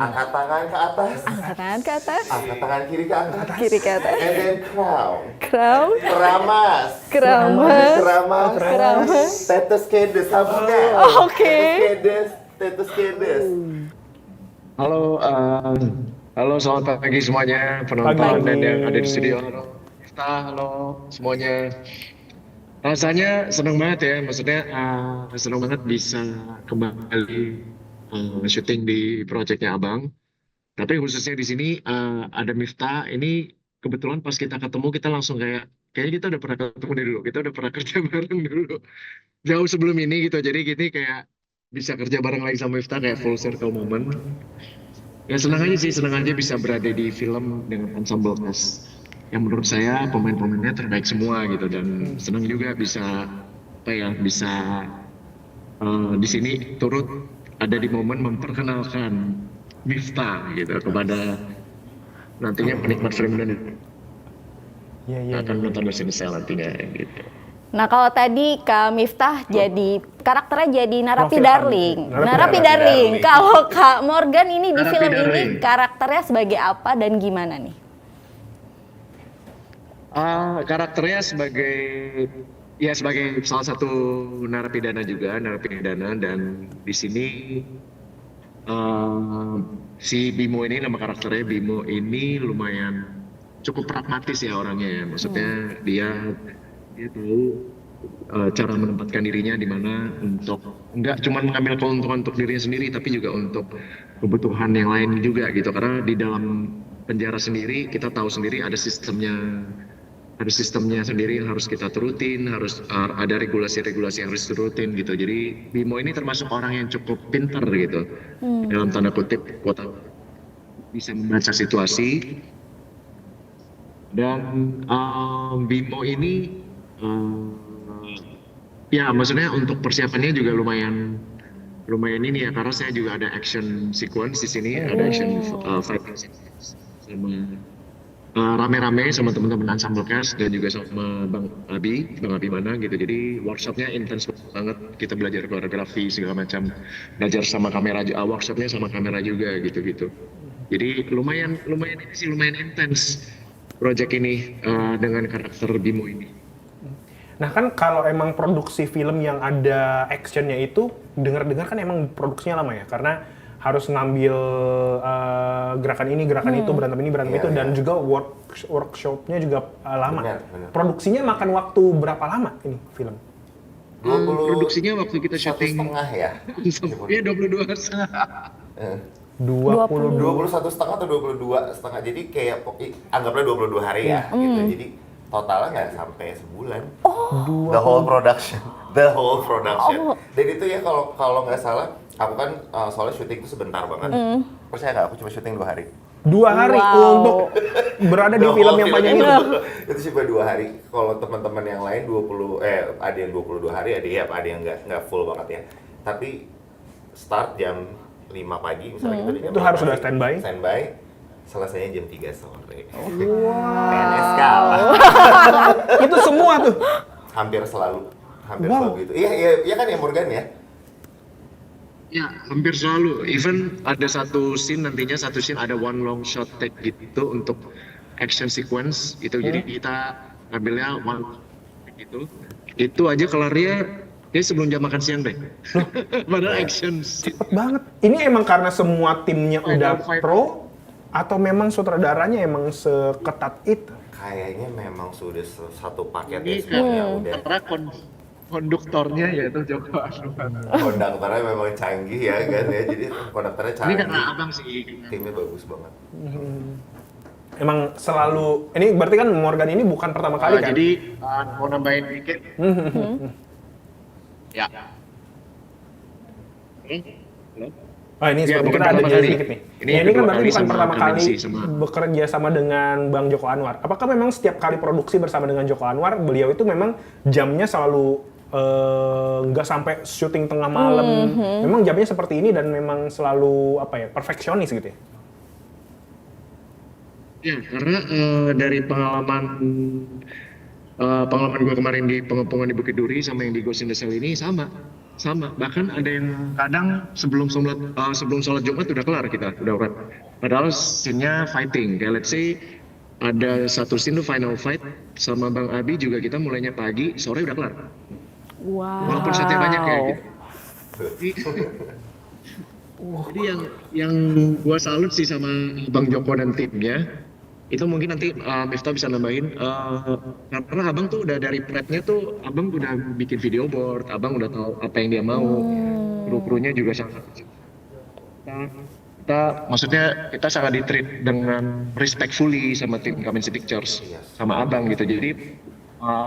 Angkat tangan ke atas. Angkat tangan ke atas. Angkat tangan kiri ke atas. Kiri ke atas. And then crown. Crown. Keramas. Keramas. Keramas. Keramas. Tetes kedes. Sabunnya. Oke. Tetes kedes. Tetes kedes. Halo, halo selamat pagi semuanya penonton Pagi. dan yang ada di studio. Halo, halo semuanya. Rasanya seneng banget ya, maksudnya seneng banget bisa kembali syuting di proyeknya Abang. Tapi khususnya di sini ada Miftah. Ini kebetulan pas kita ketemu kita langsung kayaknya kita udah pernah ketemu dulu, kita udah pernah kerja bareng dulu jauh sebelum ini gitu. Jadi gini kayak bisa kerja bareng lagi sama Miftah kayak full circle moment. Ya senang aja sih, senang aja bisa berada di film dengan ensemble cast yang menurut saya pemain-pemainnya terbaik semua gitu, dan senang juga bisa bisa di sini turut ada di momen memperkenalkan Miftah gitu kepada nantinya penikmat film dan Iya. akan menonton di sini saya nantinya gitu. Nah, kalau tadi Kak Miftah jadi karakternya jadi Narapi Novel Darling. Narapi Narapi Darling. Darling. Kalau Kak Morgan ini di Narapi film ini Darling. karakternya sebagai apa dan gimana nih? Karakternya sebagai salah satu narapidana juga, narapidana, dan di sini si Bimo ini, nama karakternya Bimo ini lumayan cukup pragmatis ya orangnya ya. Maksudnya dia tahu cara menempatkan dirinya di mana untuk nggak cuma mengambil keuntungan untuk dirinya sendiri, tapi juga untuk kebutuhan yang lain juga gitu. Karena di dalam penjara sendiri kita tahu sendiri ada sistemnya sendiri yang harus kita turutin, harus ada regulasi-regulasi yang harus turutin gitu. Jadi Bimo ini termasuk orang yang cukup pintar gitu, dalam tanda kutip, bisa membaca situasi. Dan Bimo ini ya maksudnya untuk persiapannya juga lumayan ini ya, karena saya juga ada action sequence di sini, ada action fighting sequence sama rame-rame sama teman-teman ensemble cast dan juga sama Bang Abi mana gitu. Jadi workshopnya intens banget, kita belajar koreografi segala macam, belajar sama kamera, workshopnya sama kamera juga gitu. Jadi lumayan ini sih, lumayan intens project ini dengan karakter Bimo ini. Nah kan kalau emang produksi film yang ada actionnya itu, dengar-dengar kan emang produksinya lama ya, karena harus ngambil gerakan ini, gerakan itu, berantem ini, berantem Iya, itu, iya. dan juga workshopnya juga lama. Benar. Produksinya makan waktu berapa lama ini film? 20 Produksinya waktu kita satu syuting setengah ya. Iya 22,5. Eh, 21 21,5 atau 22,5. Jadi kayak anggaplah 22 hari ya gitu. Jadi totalnya nggak sampai sebulan. The whole production. Dan itu ya kalau nggak salah, aku kan soalnya syuting itu sebentar banget. Percaya nggak? Aku cuma syuting 2 hari. 2 hari Wow. untuk berada di The film whole yang film panjang itu, itu. itu cuma 2 hari. Kalau teman-teman yang lain ada yang 22 hari, ada yang nggak full banget ya. Tapi start jam 5 pagi misalnya gitu, di jam Itu harus 5 sudah pagi, standby. selesainya jam 3 sore. PNS kalah. Itu semua tuh. Hampir selalu Wow. gitu. Iya kan ya Morgan ya? Ya, hampir selalu. Even ada satu scene ada one long shot take gitu untuk action sequence gitu. Jadi kita ngambilnya one take gitu. Itu aja kelarnya dia sebelum jam makan siang deh. Padahal action scene. Cepet banget. Ini emang karena semua timnya udah Fight. pro, atau memang sutradaranya emang seketat itu? Kayaknya memang sudah satu paket ya Ini semuanya udah. karena konduktornya yaitu Joko Anwar. Konduktornya memang canggih ya kan ya. Jadi konduktornya Ini canggih. karena abang sih. Timnya bagus banget. Emang selalu, ini berarti kan Morgan ini bukan pertama kali kan? Jadi mau nambahin dikit. Ya. Halo? Oh ini Ya, seperti bukan kita ada pertama jadi kali. sedikit nih. Ini Ini kan kedua berarti kali bukan sama pertama Kak kali Nancy, sama- bekerja sama dengan Bang Joko Anwar. Apakah memang setiap kali produksi bersama dengan Joko Anwar, beliau itu memang jamnya selalu nggak sampai syuting tengah malam? Memang jamnya seperti ini dan memang selalu perfeksionis gitu ya? Ya, karena dari pengalaman gue kemarin di Pengepungan di Bukit Duri sama yang di Ghost in the Shell ini sama sama. Bahkan ada yang kadang sebelum sholat Jumat udah kelar kita, udah wrap. Padahal scene-nya fighting. Kayak let's say ada satu scene tuh final fight sama Bang Abi juga kita mulainya pagi, sore udah kelar. Wow. Walaupun setnya banyak ya gitu. Jadi yang gua salut sih sama Bang Joko dan timnya, itu mungkin nanti Miftah bisa nambahin, karena abang tuh udah dari prep-nya tuh abang udah bikin video board, abang udah tahu apa yang dia mau, kru-krunya juga sangat kita sangat di-treat dengan respectfully sama tim Kamensi Pictures, sama abang gitu. Jadi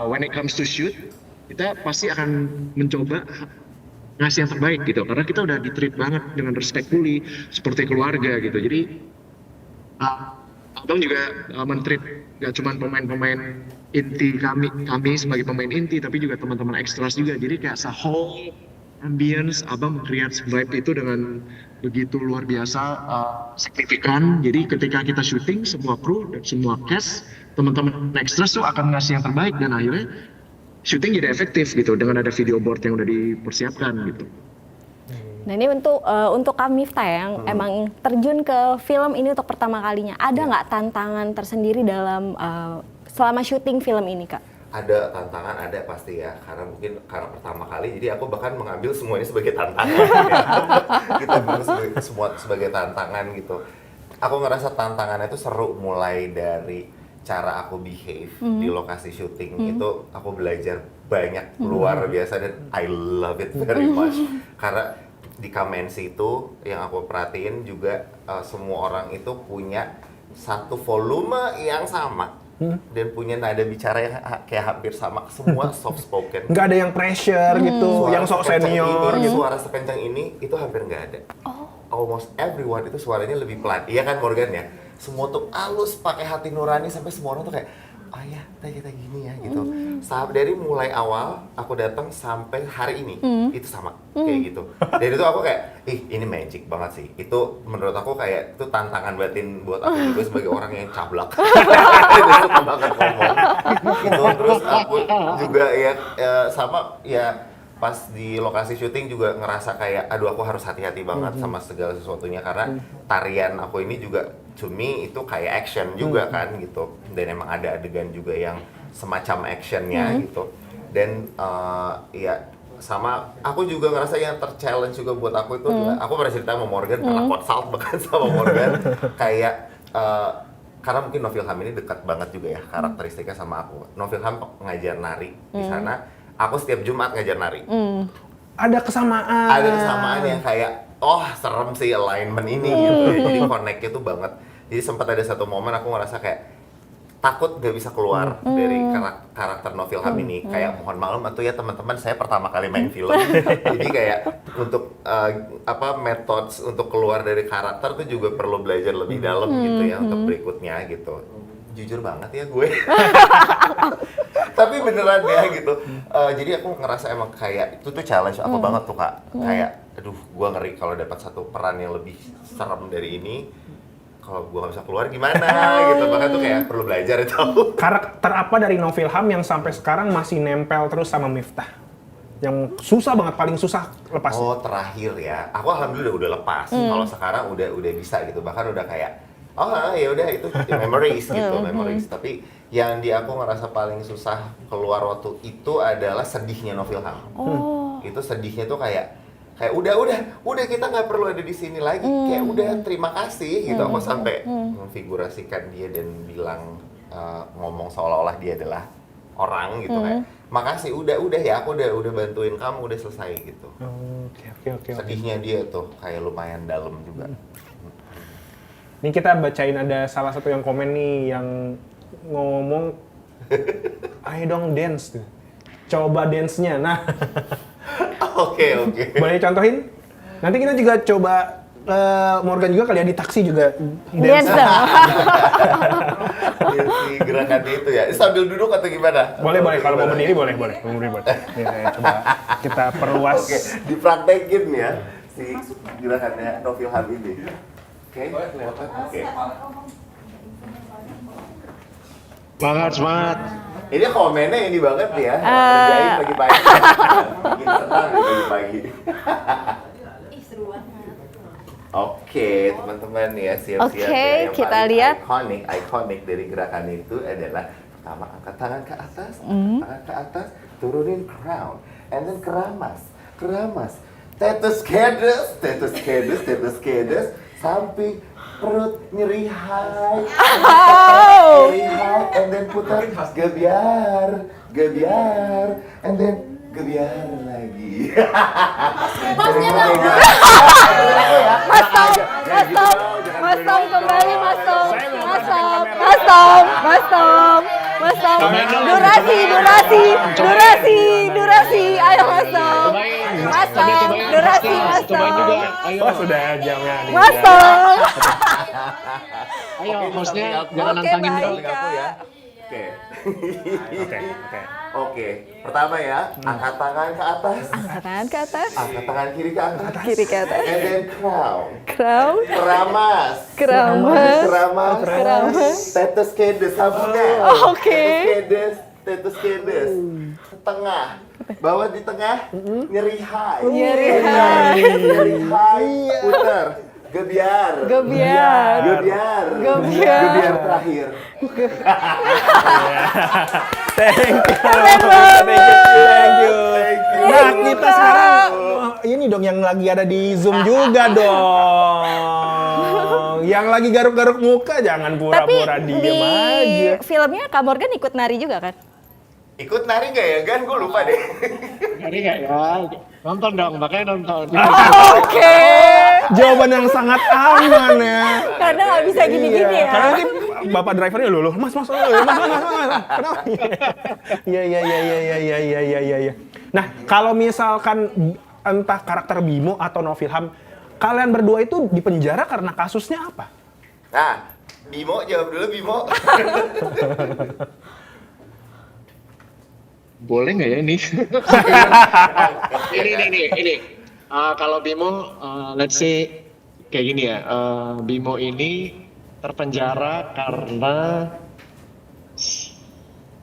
when it comes to shoot, kita pasti akan mencoba ngasih yang terbaik gitu, karena kita udah di-treat banget dengan respectfully seperti keluarga gitu. Jadi abang juga men-treat gak cuma pemain-pemain inti kami sebagai pemain inti, tapi juga teman-teman extras juga. Jadi kayak whole ambience abang create vibe itu dengan begitu luar biasa signifikan. Jadi ketika kita syuting, semua kru dan semua cast, teman-teman extras tuh akan ngasih yang terbaik, dan akhirnya syuting jadi efektif gitu dengan ada video board yang udah dipersiapkan gitu. Nah ini untuk Kak Miftah yang emang terjun ke film ini untuk pertama kalinya, ada nggak tantangan tersendiri dalam selama syuting film ini, Kak? Ada tantangan, ada pasti ya, karena mungkin karena pertama kali, jadi aku bahkan mengambil semua ini sebagai tantangan. Kita ambil semua sebagai tantangan gitu. Aku ngerasa tantangannya itu seru, mulai dari cara aku behave di lokasi syuting itu aku belajar banyak luar biasa, dan I love it very much. Karena di Kamensi itu yang aku perhatiin juga semua orang itu punya satu volume yang sama. Dan punya nada bicara yang kayak hampir sama, semua soft spoken. Nggak ada yang pressure gitu, yang sok senior gitu. Suara sekencang ini itu hampir nggak ada. Almost everyone itu suaranya lebih pelan. Iya kan Morgan ya? Semua tuh halus, pakai hati nurani, sampai semua orang tuh kayak, oh ya, kita gini ya gitu. Dari mulai awal aku datang sampai hari ini itu sama kayak gitu. Dan itu aku kayak, ini magic banget sih. Itu menurut aku kayak itu tantangan batin buat aku juga sebagai orang yang cablak. Itu suka banget ngomong. Gitu. Terus aku juga ya sama ya pas di lokasi syuting juga ngerasa kayak, aduh aku harus hati-hati banget sama segala sesuatunya, karena tarian aku ini juga to me itu kayak action juga kan gitu, dan emang ada adegan juga yang semacam actionnya gitu. Dan ya sama aku juga ngerasa yang ter-challenge juga buat aku itu adalah, aku pernah cerita sama Morgan, karena consult bahkan sama Morgan kayak karena mungkin Novilham ini dekat banget juga ya karakteristiknya sama aku. Novilham ngajar nari di sana. Aku setiap Jumat ngajar nari. Ada kesamaan. Ada kesamaan yang kayak, serem sih alignment ini gitu. Jadi connect-nya tuh banget. Jadi sempat ada satu momen aku ngerasa kayak takut gak bisa keluar dari karakter Novilham ini. Kayak mohon maklum atau ya teman-teman, saya pertama kali main film. Jadi kayak untuk methods untuk keluar dari karakter tuh juga perlu belajar lebih dalam gitu ya untuk berikutnya gitu. Jujur banget ya gue. Tapi beneran ya gitu. Jadi aku ngerasa emang kayak itu tuh challenge aku banget tuh Kak. Kayak aduh, gue ngeri kalau dapat satu peran yang lebih serem dari ini, kalau gue gak bisa keluar gimana gitu. Bahkan tuh kayak perlu belajar itu. Karakter apa dari Novilham yang sampai sekarang masih nempel terus sama Miftah? Yang susah banget, paling susah lepas? Oh, terakhir ya. Aku alhamdulillah udah lepas. Kalau sekarang udah bisa gitu. Bahkan udah kayak ya udah itu memories gitu, memories. Tapi yang di aku ngerasa paling susah keluar waktu itu adalah sedihnya Novilham. Itu sedihnya tuh kayak udah kita nggak perlu ada di sini lagi. Kayak udah terima kasih gitu. Aku sampai memfigurasikan dia dan bilang ngomong seolah-olah dia adalah orang gitu kayak makasih udah ya, aku udah bantuin kamu, udah selesai gitu. Oke. Sedihnya dia tuh kayak lumayan dalam juga. Ini kita bacain, ada salah satu yang komen nih yang ngomong, ayo dong dance tuh. Coba dance-nya. Nah. Oke. Boleh contohin? Nanti kita juga coba Morgan juga kali ya di taksi juga Dance dong. Si gerakannya itu ya. Sambil duduk atau gimana? Boleh. Kalau mau berdiri boleh. Mau berdiri boleh. Nih, coba kita perluas. Oke, dipraktekin ya si gerakannya Novilham ini. Oke. Semangat. Ini komennya ini banget nih ya, kerjain pagi-pagi. Bikin senang nih pagi-pagi. Oke, teman-teman ya, siap-siap Oke, ya. Yang kita paling lihat. ikonik dari gerakan itu adalah pertama angkat tangan ke atas, angkat tangan ke atas, turunin crown, and then keramas, tetus samping perut nyeri high, and then putar gebiar, and then gebiar lagi. Mas Tom kembali Mas Tom. Durasi. Ayo Mas Tom. Durasi Mas Tom. Oh, sudah jamnya nih. Mas Tom. Ayo, hostnya Oke, jangan nantangin baik. dong. Aku ya. Oke. Oke. Oke. Pertama ya, angkat tangan ke atas. Angkat tangan ke atas. Angkat tangan kiri ke atas. Kiri ke atas. And then crown. Crown. Keramas. Tetes kedes sabunnya. Oke. Tetes kedes. Tengah. Bawah di tengah. Nyeri high. Nyeri high. Putar. Gebiar. Gebiar terakhir. Thank you. Nah, kita sekarang ini dong yang lagi ada di Zoom juga dong. Yang lagi garuk-garuk muka jangan Tapi pura-pura di diem aja. filmnya Kak Morgan ikut nari juga kan? Ikut nari nggak ya, Gan? Gue lupa deh. Nggak ya? Nonton dong, makanya nonton. Oke. Jawaban yang sangat aman ya. Karena nggak bisa gini-gini ya. Karena nanti bapak drivernya loh, mas. Kenapa? Iya. Nah, kalau misalkan entah karakter Bimo atau Novilham, kalian berdua itu di penjara karena kasusnya apa? Nah, Bimo jawab dulu, Bimo. Boleh nggak ya ini? Ini. Kalau Bimo, let's say kayak gini ya. Bimo ini terpenjara karena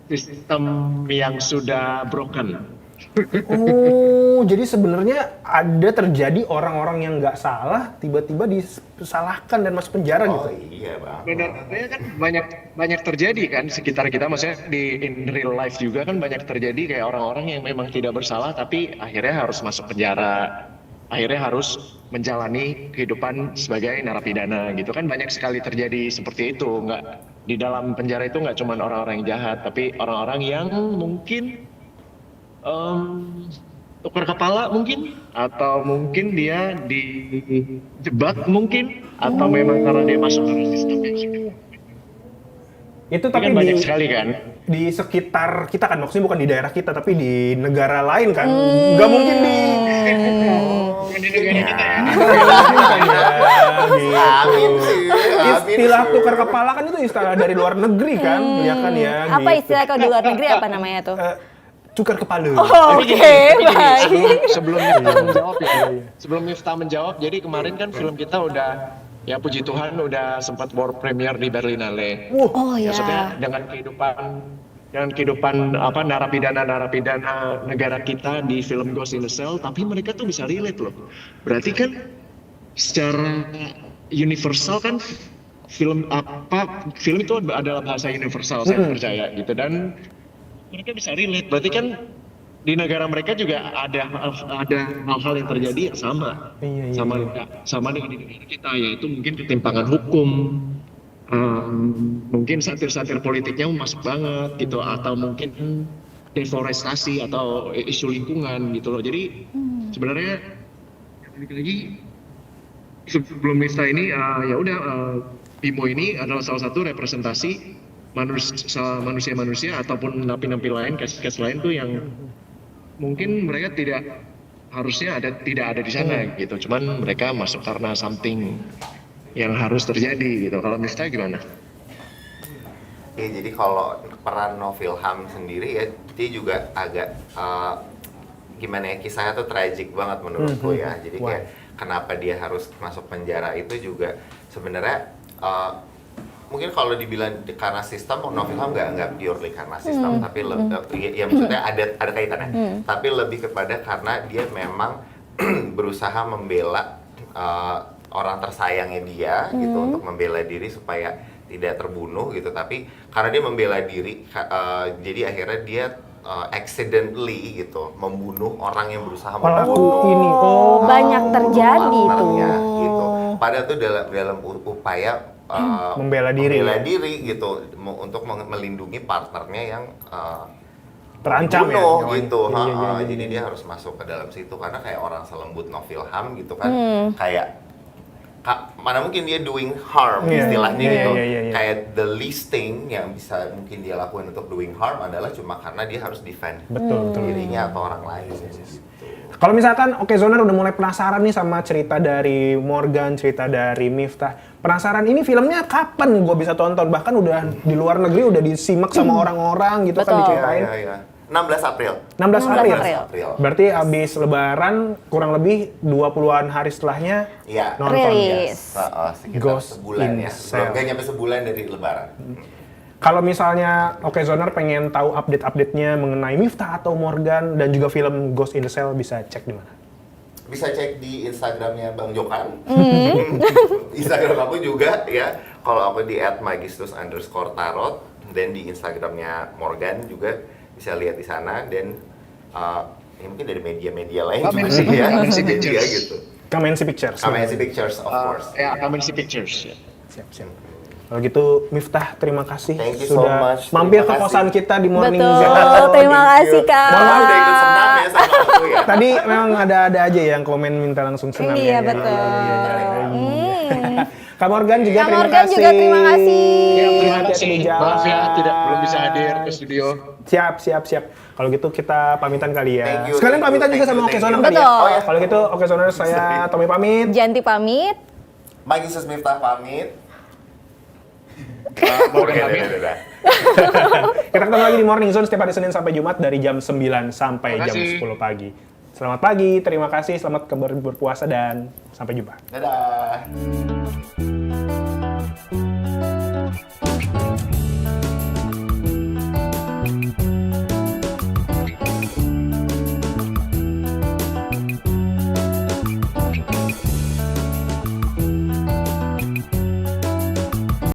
sistem yang sudah broken. Oh, jadi sebenarnya ada terjadi orang-orang yang nggak salah tiba-tiba disalahkan dan masuk penjara gitu. Oh iya, Bang. Sebenarnya kan banyak terjadi kan sekitar kita, maksudnya di in real life juga kan banyak terjadi kayak orang-orang yang memang tidak bersalah tapi akhirnya harus masuk penjara, akhirnya harus menjalani kehidupan sebagai narapidana gitu kan, banyak sekali terjadi seperti itu. Nggak, di dalam penjara itu nggak cuma orang-orang yang jahat tapi orang-orang yang mungkin tukar kepala mungkin, atau mungkin dia dijebak mungkin, atau memang karena dia masuk ke sistem yang sudah. Itu Tapi tapi kan banyak sekali kan. di sekitar kita kan, maksudnya bukan di daerah kita tapi di negara lain kan. Nggak mungkin di Bukan di negara kita ya. Amin sih. Istilah tukar kepala kan itu istilah dari luar negeri kan, ya kan ya. Apa gitu. istilah kalau di luar negeri apa namanya tuh? Tukar kepala. Tapi Oke, gini, baik. sebelum Miftah menjawab ya. Sebelum Miftah menjawab, jadi kemarin kan film kita udah, ya puji Tuhan udah sempat world premiere di Berlinale. Oh ya. Maksudnya dengan kehidupan apa narapidana negara kita di film Ghost in the Shell, tapi mereka tuh bisa relate loh. Berarti kan secara universal kan film itu adalah bahasa universal, saya percaya gitu, dan mereka bisa relate. Berarti kan di negara mereka juga ada hal-hal yang terjadi yang sama. Iya. Sama dengan di negara kita, yaitu mungkin ketimpangan hukum, mungkin satir-satir politiknya masuk banget gitu, atau mungkin deforestasi atau isu lingkungan gitu loh. Jadi sebenarnya lagi sebelum Miftah ini ya udah, Bimo ini adalah salah satu representasi manusia-manusia ataupun napi-napi lain, case lain tuh yang mungkin mereka tidak ada di sana gitu. Cuman mereka masuk karena something yang harus terjadi gitu. Kalau Miftah gimana? Ya, jadi kalau peran Novilham sendiri ya, dia juga agak gimana ya, kisahnya tuh tragic banget menurutku ya. Jadi kayak kenapa dia harus masuk penjara itu juga sebenarnya mungkin kalau dibilang karena sistem, Novillham nggak purely karena sistem, tapi ya maksudnya ada kaitannya. Tapi lebih kepada karena dia memang berusaha membela orang tersayangnya dia gitu, untuk membela diri supaya tidak terbunuh gitu. Tapi karena dia membela diri, jadi akhirnya dia accidentally gitu membunuh orang yang berusaha membunuh. ini. Banyak terjadi tuh. partnernya, gitu. Padahal tuh dalam upaya Membela diri. gitu, untuk melindungi partnernya yang Terancam ya, dibunuh nyawanya. gitu. Iya. Jadi dia harus masuk ke dalam situ karena kayak orang selembut Novillham gitu kan, kayak mana mungkin dia doing harm istilahnya gitu. Iya. Kayak the least thing yang bisa mungkin dia lakuin untuk doing harm adalah cuma karena dia harus defend Betul. dirinya atau orang lain. Gitu. Kalau misalkan Zoner udah mulai penasaran nih sama cerita dari Morgan, cerita dari Miftah. Penasaran ini filmnya kapan gue bisa tonton? Bahkan udah di luar negeri udah disimak sama orang-orang gitu kan Betul. diceritain. Iya. 16 April. 16 April. April. Berarti habis lebaran kurang lebih 20-an hari setelahnya Iya. nonton. Rilis. Sekitar Ghost sebulan in ya. Cell. Nggak nyampe sebulan dari lebaran. Kalau misalnya Zoner pengen tahu update-update-nya mengenai Miftah atau Morgan dan juga film Ghost in the Cell bisa cek di mana? Bisa cek di Instagramnya Bang Jokan. Instagram aku juga ya. Kalau aku di @magistus_tarot, dan di Instagramnya Morgan juga bisa lihat di sana, dan ya mungkin dari media-media lain juga Kamensi, sih ya. Kamensi Media Pictures. gitu. Kamensi Pictures. Kamensi Pictures of course. Ya, Kamensi Pictures. Ya. Siap. Kalau gitu Miftah, terima kasih Thank you so sudah much. mampir ke Terima kosan kasih. kita di Morning Betul. Zone. Terima kasih, Kak. Mohon maaf udah ikut senam ya sama aku ya. Tadi memang ada aja yang komen minta langsung senam Iya, ya. betul. Kak Morgan juga Kak terima Morgan kasih. juga terima kasih. Ya, terima Hati-hati kasih. di jalan. Maaf ya, belum bisa hadir ke studio. Siap. Kalau gitu kita pamitan kali ya. Thank you, Sekalian thank you, pamitan juga thank sama you, Oke thank Sonar you. tadi ya. Betul. Oh, ya. Kalau gitu Oke Sonar saya Tommy pamit. Janti pamit. Magisus Miftah pamit. Morgan Oke, pamit. udah. Kita ketemu lagi di Morning Zone setiap hari Senin sampai Jumat dari jam 9 sampai Terima jam kasih. 10 pagi. Selamat pagi, terima kasih, selamat berpuasa dan sampai jumpa. Dadah.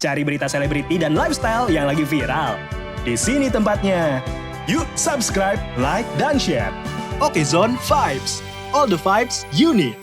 Cari berita selebriti dan lifestyle yang lagi viral. Di sini tempatnya. Yuk subscribe, like, dan share. Oke Zone Vibes. All the vibes you need.